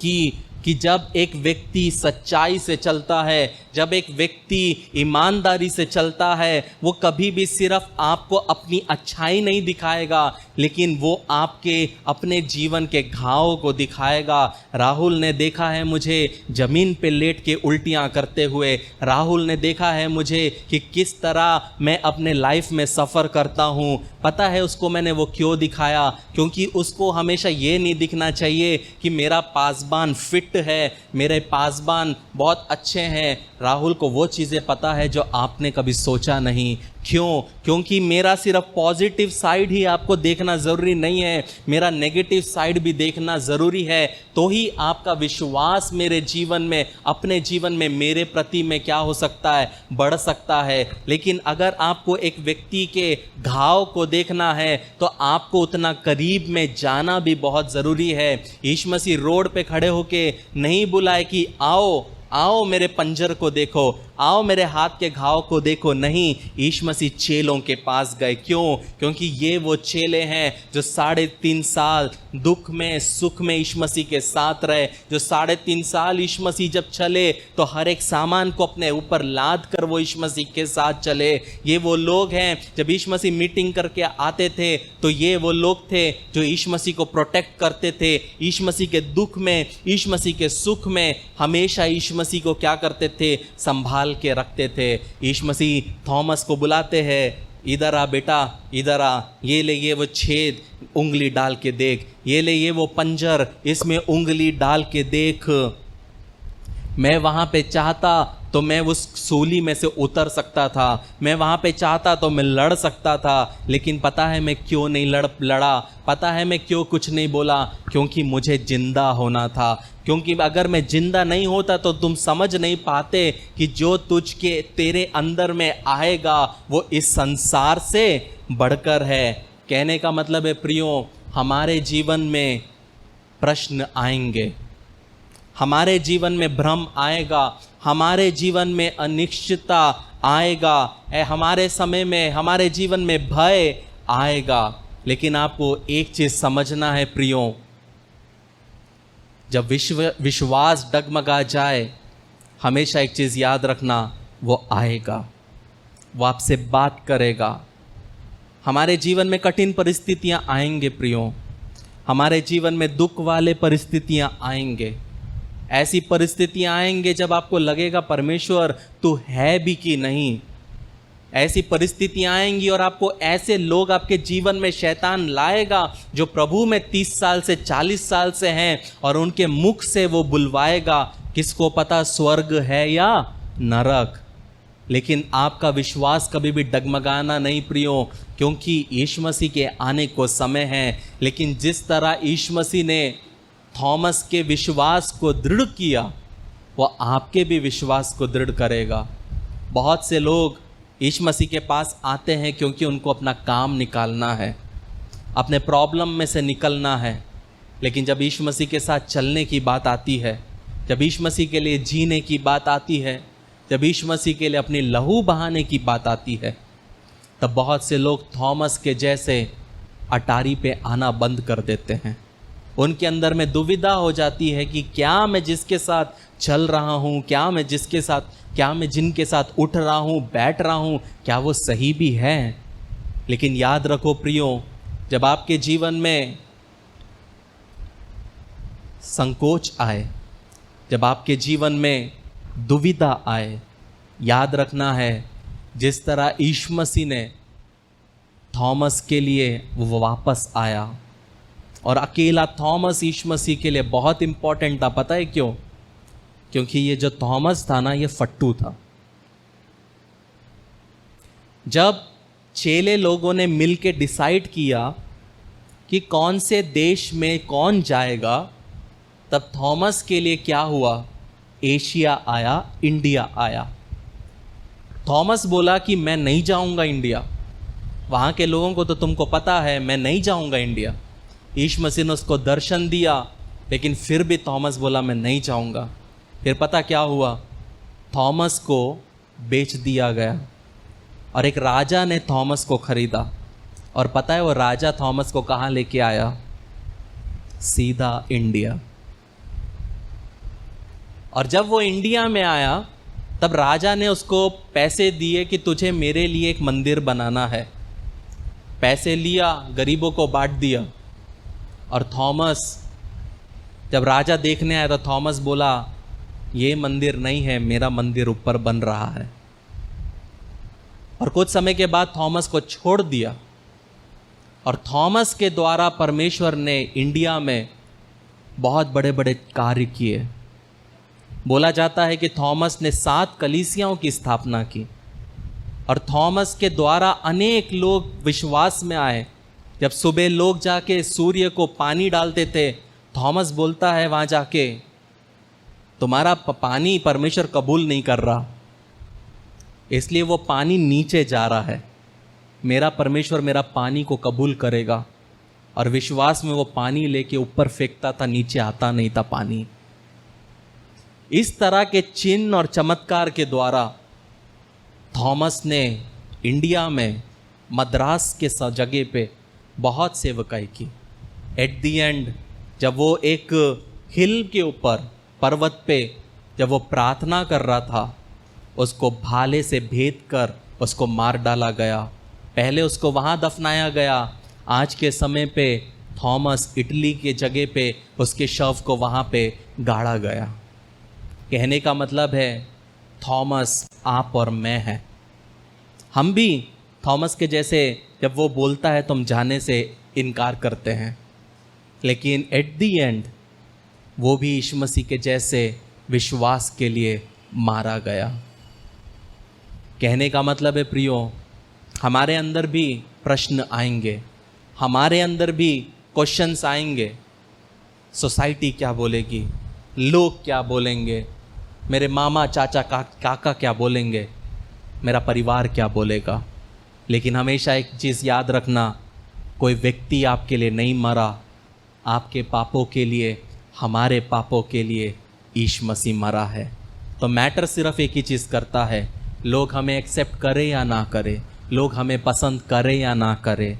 कि जब एक व्यक्ति सच्चाई से चलता है, जब एक व्यक्ति ईमानदारी से चलता है, वो कभी भी सिर्फ आपको अपनी अच्छाई नहीं दिखाएगा, लेकिन वो आपके अपने जीवन के घाव को दिखाएगा। राहुल ने देखा है मुझे ज़मीन पे लेट के उल्टियाँ करते हुए, राहुल ने देखा है मुझे कि किस तरह मैं अपने लाइफ में सफ़र करता हूँ। पता है उसको मैंने वो क्यों दिखाया? क्योंकि उसको हमेशा ये नहीं दिखना चाहिए कि मेरा पासबान फिट है, मेरे पासबान बहुत अच्छे हैं। राहुल को वो चीज़ें पता है जो आपने कभी सोचा नहीं। क्यों? क्योंकि मेरा सिर्फ पॉजिटिव साइड ही आपको देखना ज़रूरी नहीं है, मेरा नेगेटिव साइड भी देखना ज़रूरी है। तो ही आपका विश्वास मेरे जीवन में, अपने जीवन में मेरे प्रति में क्या हो सकता है, बढ़ सकता है। लेकिन अगर आपको एक व्यक्ति के घाव को देखना है तो आपको उतना करीब में जाना भी बहुत ज़रूरी है। यीशु मसीह रोड पे खड़े होके नहीं बुलाए कि आओ आओ मेरे पंजर को देखो, आओ मेरे हाथ के घाव को देखो। नहीं, यीशु मसीह चेलों के पास गए। क्यों? क्योंकि ये वो चेले हैं जो 3.5 साल दुख में सुख में यीशु मसीह के साथ रहे, जो 3.5 साल यीशु मसीह जब चले तो हर एक सामान को अपने ऊपर लाद कर वो यीशु मसीह के साथ चले। ये वो लोग हैं, जब यीशु मसीह मीटिंग करके आते थे तो ये वो लोग थे जो यीशु मसीह को प्रोटेक्ट करते थे। यीशु मसीह के दुख में, यीशु मसीह के सुख में हमेशा यीशु मसीह को क्या करते थे, संभाल के रखते थे। यीशु मसीह थॉमस को बुलाते हैं, इधर आ बेटा, इधर आ, ये ले ये वो छेद, उंगली डाल के देख, ये ले ये वो पंजर, इसमें उंगली डाल के देख। मैं वहाँ पे चाहता तो मैं उस सूली में से उतर सकता था, मैं वहाँ पे चाहता तो मैं लड़ सकता था, लेकिन पता है मैं क्यों नहीं लड़ा? पता है मैं क्यों कुछ नहीं बोला? क्योंकि मुझे जिंदा होना था। क्योंकि अगर मैं जिंदा नहीं होता तो तुम समझ नहीं पाते कि जो तुझके तेरे अंदर में आएगा वो इस संसार से बढ़कर है। कहने का मतलब है प्रियो, हमारे जीवन में प्रश्न आएंगे, हमारे जीवन में भ्रम आएगा, हमारे जीवन में अनिश्चितता आएगा, हमारे समय में, हमारे जीवन में भय आएगा। लेकिन आपको एक चीज़ समझना है प्रियो, जब विश्वास डगमगा जाए, हमेशा एक चीज़ याद रखना, वो आएगा, वो आपसे बात करेगा। हमारे जीवन में कठिन परिस्थितियां आएंगे प्रियो, हमारे जीवन में दुख वाले परिस्थितियां आएंगे। ऐसी परिस्थितियां आएंगे जब आपको लगेगा परमेश्वर तू है भी कि नहीं। ऐसी परिस्थितियां आएंगी और आपको ऐसे लोग आपके जीवन में शैतान लाएगा जो प्रभु में 30 साल से 40 साल से हैं, और उनके मुख से वो बुलवाएगा, किसको पता स्वर्ग है या नरक। लेकिन आपका विश्वास कभी भी डगमगाना नहीं प्रियो, क्योंकि यीशु मसीह के आने को समय है। लेकिन जिस तरह यीशु मसीह ने थॉमस के विश्वास को दृढ़ किया, वो आपके भी विश्वास को दृढ़ करेगा। बहुत से लोग यीशु मसीह के पास आते हैं क्योंकि उनको अपना काम निकालना है, अपने प्रॉब्लम में से निकलना है। लेकिन जब यीशु मसीह के साथ चलने की बात आती है, जब यीशु मसीह के लिए जीने की बात आती है, जब यीशु मसीह के लिए अपनी लहू बहाने की बात आती है, तब बहुत से लोग थॉमस के जैसे अटारी पे आना बंद कर देते हैं। उनके अंदर में दुविधा हो जाती है कि क्या मैं जिसके साथ चल रहा हूँ, क्या मैं जिनके साथ उठ रहा हूँ, बैठ रहा हूँ, क्या वो सही भी है। लेकिन याद रखो प्रियो, जब आपके जीवन में संकोच आए, जब आपके जीवन में दुविधा आए, याद रखना है जिस तरह यीशु मसीह ने थॉमस के लिए वो वापस आया, और अकेला थॉमस यीशु मसीह के लिए बहुत इंपॉर्टेंट था। पता है क्यों? क्योंकि ये जो थॉमस था ना, ये फट्टू था। जब चेले लोगों ने मिलके डिसाइड किया कि कौन से देश में कौन जाएगा, तब थॉमस के लिए क्या हुआ? एशिया आया, इंडिया आया। थॉमस बोला कि मैं नहीं जाऊंगा इंडिया, वहाँ के लोगों को तो तुमको पता है, मैं नहीं जाऊंगा इंडिया। यीशु मसीह ने उसको दर्शन दिया, लेकिन फिर भी थॉमस बोला मैं नहीं जाऊंगा। फिर पता क्या हुआ? थॉमस को बेच दिया गया और एक राजा ने थॉमस को खरीदा। और पता है वो राजा थॉमस को कहाँ लेके आया? सीधा इंडिया। और जब वो इंडिया में आया, तब राजा ने उसको पैसे दिए कि तुझे मेरे लिए एक मंदिर बनाना है। पैसे लिया, गरीबों को बांट दिया। और थॉमस जब राजा देखने आया तो थॉमस बोला ये मंदिर नहीं है, मेरा मंदिर ऊपर बन रहा है। और कुछ समय के बाद थॉमस को छोड़ दिया। और थॉमस के द्वारा परमेश्वर ने इंडिया में बहुत बड़े बड़े कार्य किए। बोला जाता है कि थॉमस ने 7 कलीसियाओं की स्थापना की, और थॉमस के द्वारा अनेक लोग विश्वास में आए। जब सुबह लोग जाके सूर्य को पानी डालते थे, थॉमस बोलता है वहाँ जाके, तुम्हारा पानी परमेश्वर कबूल नहीं कर रहा, इसलिए वो पानी नीचे जा रहा है, मेरा परमेश्वर मेरा पानी को कबूल करेगा। और विश्वास में वो पानी लेके ऊपर फेंकता था, नीचे आता नहीं था पानी। इस तरह के चिन्ह और चमत्कार के द्वारा थॉमस ने इंडिया में मद्रास के जगह पे बहुत सेवकाई की। एट दी एंड जब वो एक हिल के ऊपर, पर्वत पे जब वो प्रार्थना कर रहा था, उसको भाले से भेद कर उसको मार डाला गया। पहले उसको वहाँ दफनाया गया, आज के समय पे थॉमस इटली के जगह पे उसके शव को वहाँ पे गाड़ा गया। कहने का मतलब है थॉमस आप और मैं हैं। हम भी थॉमस के जैसे जब वो बोलता है तो हम जाने से इनकार करते हैं, लेकिन एट दी एंड वो भी यीशु मसीह के जैसे विश्वास के लिए मारा गया। कहने का मतलब है प्रियो, हमारे अंदर भी प्रश्न आएंगे, हमारे अंदर भी क्वेश्चंस आएंगे। सोसाइटी क्या बोलेगी, लोग क्या बोलेंगे, मेरे मामा चाचा काका क्या बोलेंगे, मेरा परिवार क्या बोलेगा। लेकिन हमेशा एक चीज़ याद रखना, कोई व्यक्ति आपके लिए नहीं मरा, आपके पापों के लिए, हमारे पापों के लिए यीशु मसीह मरा है। तो मैटर सिर्फ एक ही चीज़ करता है, लोग हमें एक्सेप्ट करें या ना करें, लोग हमें पसंद करें या ना करें,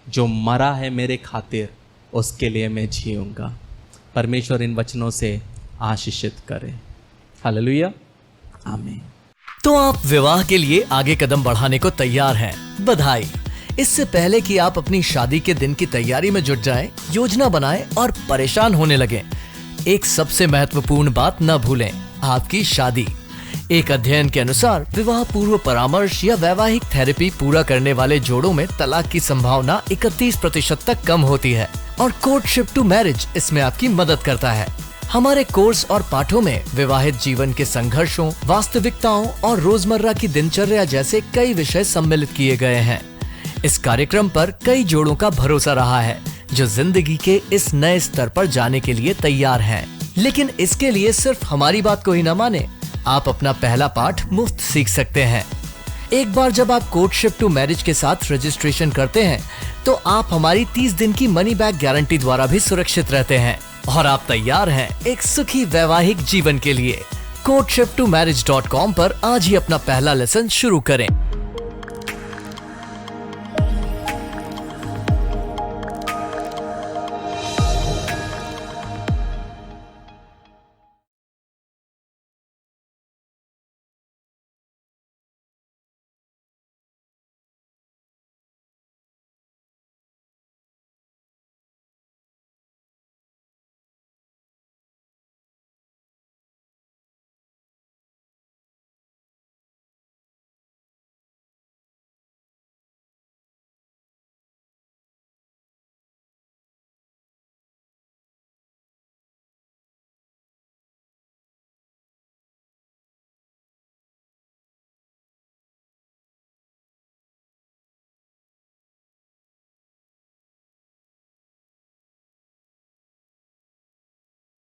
जो मरा है मेरे खातिर उसके लिए मैं जीऊँगा। परमेश्वर इन वचनों से आशीषित करे। हालेलुया, आमीन। तो आप विवाह के लिए आगे कदम बढ़ाने को तैयार हैं? बधाई। इससे पहले कि आप अपनी शादी के दिन की तैयारी में जुट जाएं, योजना बनाएं और परेशान होने लगें, एक सबसे महत्वपूर्ण बात न भूलें, आपकी शादी। एक अध्ययन के अनुसार विवाह पूर्व परामर्श या वैवाहिक थेरेपी पूरा करने वाले जोड़ों में तलाक की संभावना 31% तक कम होती है और कोर्टशिप टू मैरिज इसमें आपकी मदद करता है। हमारे कोर्स और पाठों में विवाहित जीवन के संघर्षों, वास्तविकताओं और रोजमर्रा की दिनचर्या जैसे कई विषय सम्मिलित किए गए हैं। इस कार्यक्रम पर कई जोड़ों का भरोसा रहा है जो जिंदगी के इस नए स्तर पर जाने के लिए तैयार हैं। लेकिन इसके लिए सिर्फ हमारी बात को ही न माने, आप अपना पहला पाठ मुफ्त सीख सकते हैं। एक बार जब आप कोर्टशिप टू मैरिज के साथ रजिस्ट्रेशन करते हैं तो आप हमारी 30 दिन की मनी बैक गारंटी द्वारा भी सुरक्षित रहते हैं और आप तैयार हैं एक सुखी वैवाहिक जीवन के लिए। courtship2marriage.com पर आज ही अपना पहला लेसन शुरू करें।